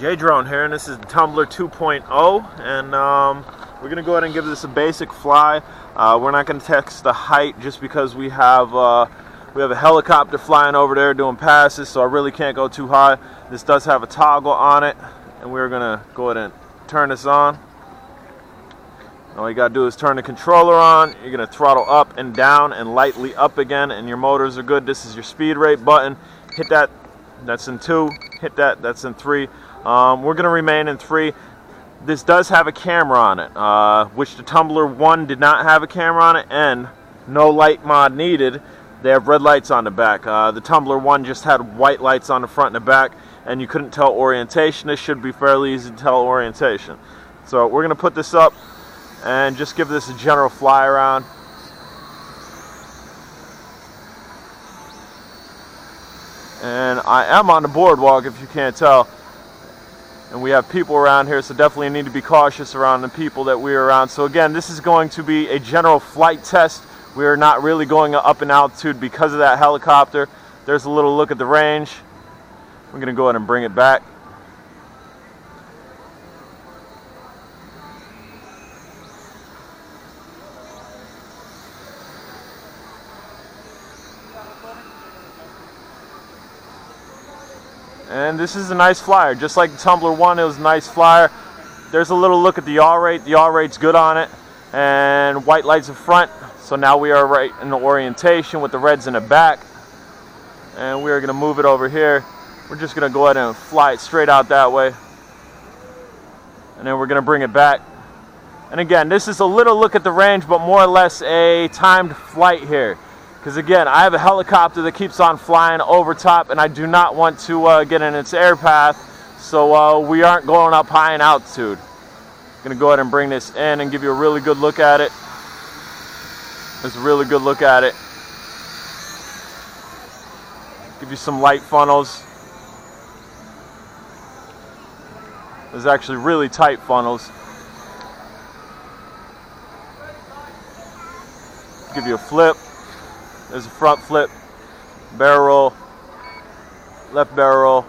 Quadrone here, and this is the Tumbler 2.0, and we're going to go ahead and give this a basic fly. We're not going to test the height just because we have a helicopter flying over there doing passes, so I really can't go too high. This does have a toggle on it, and we're going to go ahead and turn this on. All you got to do is turn the controller on. You're going to throttle up and down and lightly up again, and your motors are good. This is your speed rate button. Hit that, that's in 2. Hit that, that's in 3. We're going to remain in 3. This does have a camera on it, which the Tumbler 1 did not have a camera on it, and no light mod needed. They have red lights on the back. The Tumbler 1 just had white lights on the front and the back, and you couldn't tell orientation. This should be fairly easy to tell orientation. So we're going to put this up and just give this a general fly around. And I am on the boardwalk, if you can't tell. And we have people around here, so definitely need to be cautious around the people that we're around. So again, this is going to be a general flight test. We are not really going up in altitude because of that helicopter. There's a little look at the range. We're going to go ahead and bring it back. And this is a nice flyer. Just like the Tumbler 1, it was a nice flyer. There's a little look at the yaw rate. The yaw rate's good on it. And white lights in front. So now we are right in the orientation with the reds in the back. And we are going to move it over here. We're just going to go ahead and fly it straight out that way. And then we're going to bring it back. And again, this is a little look at the range, but more or less a timed flight here. Because again, I have a helicopter that keeps on flying over top, and I do not want to get in its air path, so we aren't going up high in altitude. I'm going to go ahead and bring this in and give you a really good look at it. There's a really good look at it. Give you some light funnels. There's actually really tight funnels. Give you a flip. There's a front flip, barrel roll, left barrel roll.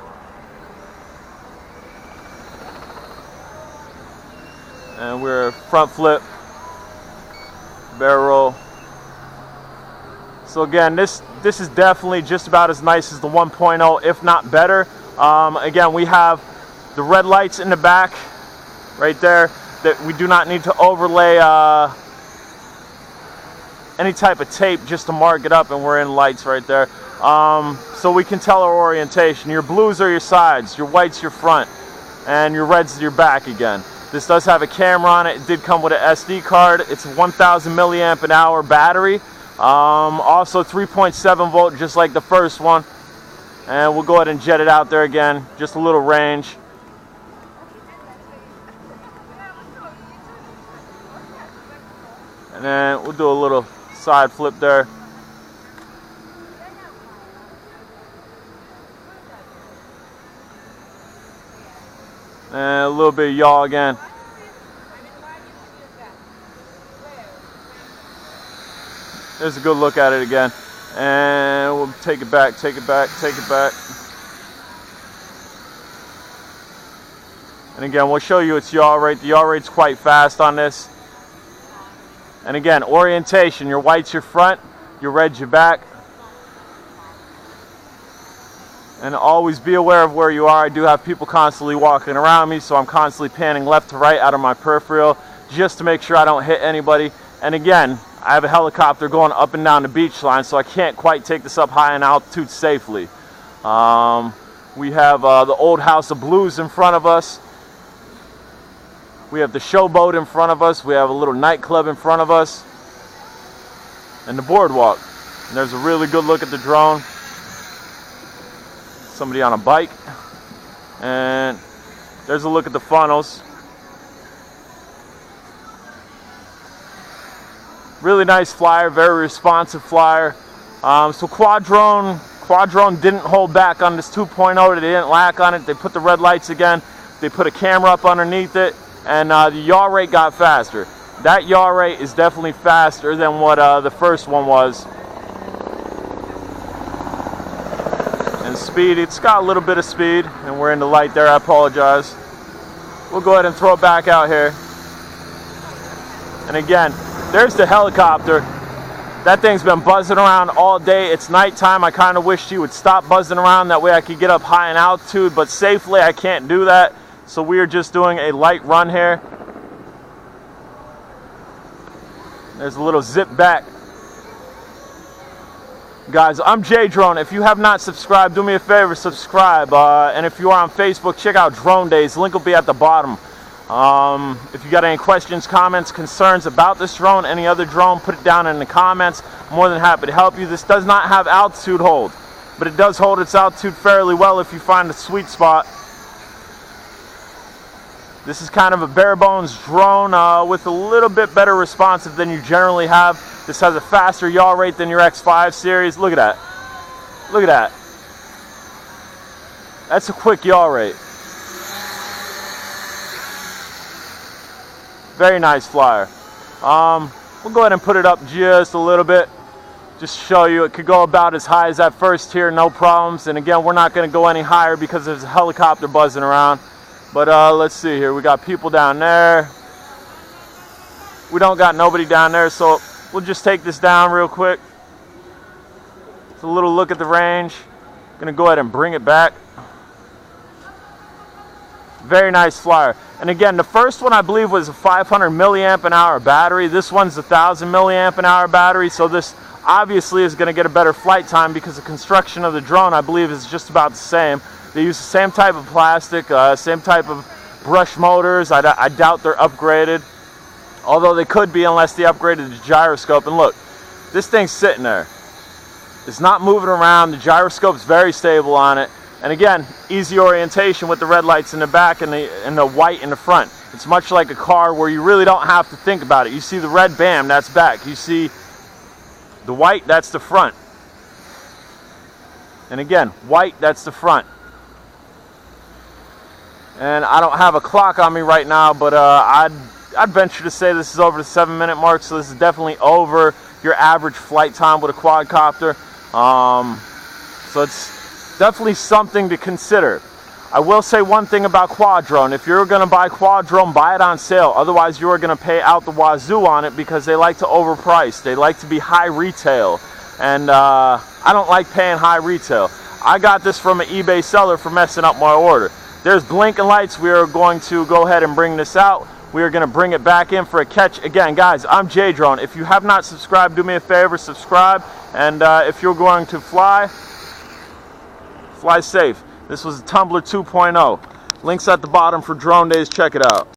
And we're front flip, barrel roll. So again, this is definitely just about as nice as the 1.0, if not better. Again, we have the red lights in the back right there that we do not need to overlay any type of tape just to mark it up, and we're in lights right there. So we can tell our orientation. Your blues are your sides, your whites your front, and your reds your back again. This does have a camera on it. It did come with an SD card. It's a 1000 milliamp an hour battery. Also 3.7 volt, just like the first one. And we'll go ahead and jet it out there again. Just a little range. And then we'll do a little side flip there. And a little bit of yaw again. There's a good look at it again. And we'll take it back, take it back, take it back. And again, we'll show you its yaw rate. The yaw rate's quite fast on this. And again, orientation, your white's your front, your red's your back. And always be aware of where you are. I do have people constantly walking around me, so I'm constantly panning left to right out of my peripheral just to make sure I don't hit anybody. And again, I have a helicopter going up and down the beach line, so I can't quite take this up high in altitude safely. We have the old House of Blues in front of us. We have the showboat in front of us. We have a little nightclub in front of us. And the boardwalk. And there's a really good look at the drone. Somebody on a bike. And there's a look at the funnels. Really nice flyer, very responsive flyer. So Quadrone didn't hold back on this 2.0. They didn't lack on it. They put the red lights again. They put a camera up underneath it. And the yaw rate got faster. That yaw rate is definitely faster than what the first one was. And speed. It's got a little bit of speed, and we're in the light there. I apologize. We'll go ahead and throw it back out here. And again, there's the helicopter. That thing's been buzzing around all day. It's nighttime. I kind of wish she would stop buzzing around. That way I could get up high in altitude, but safely I can't do that. So we are just doing a light run here. There's a little zip back. Guys, I'm J-Drone. If you have not subscribed, do me a favor, subscribe. And if you are on Facebook, check out Drone Days. Link will be at the bottom. If you got any questions, comments, concerns about this drone, any other drone, put it down in the comments. I'm more than happy to help you. This does not have altitude hold, but it does hold its altitude fairly well if you find a sweet spot. This is kind of a bare bones drone with a little bit better responsive than you generally have. This has a faster yaw rate than your X5 series. Look at that. Look at that. That's a quick yaw rate. Very nice flyer. We'll go ahead and put it up just a little bit. Just show you it could go about as high as that first tier, no problems. And again, we're not going to go any higher because there's a helicopter buzzing around. But let's see here. We got people down there. We don't got nobody down there, so we'll just take this down real quick. It's a little look at the range. Gonna go ahead and bring it back. Very nice flyer. And again, the first one I believe was a 500 milliamp an hour battery. This one's a 1000 milliamp an hour battery. So this obviously is going to get a better flight time because the construction of the drone I believe is just about the same. They use the same type of plastic, same type of brush motors. I doubt they're upgraded, although they could be unless they upgraded the gyroscope. And look, this thing's sitting there. It's not moving around. The gyroscope's very stable on it. And again, easy orientation with the red lights in the back and the white in the front. It's much like a car where you really don't have to think about it. You see the red, bam, that's back. You see the white, that's the front. And again, white, that's the front. And I don't have a clock on me right now, but I'd venture to say this is over the 7-minute mark, so this is definitely over your average flight time with a quadcopter. So it's definitely something to consider. I will say one thing about Quadrone. If you're going to buy Quadrone, buy it on sale. Otherwise, you are going to pay out the wazoo on it because they like to overprice. They like to be high retail. And I don't like paying high retail. I got this from an eBay seller for messing up my order. There's blinking lights. We are going to go ahead and bring this out. We are going to bring it back in for a catch. Again, guys, I'm J-Drone. If you have not subscribed, do me a favor, subscribe. And if you're going to fly safe. This was a Tumbler 2.0. Links at the bottom for Drone Days. Check it out.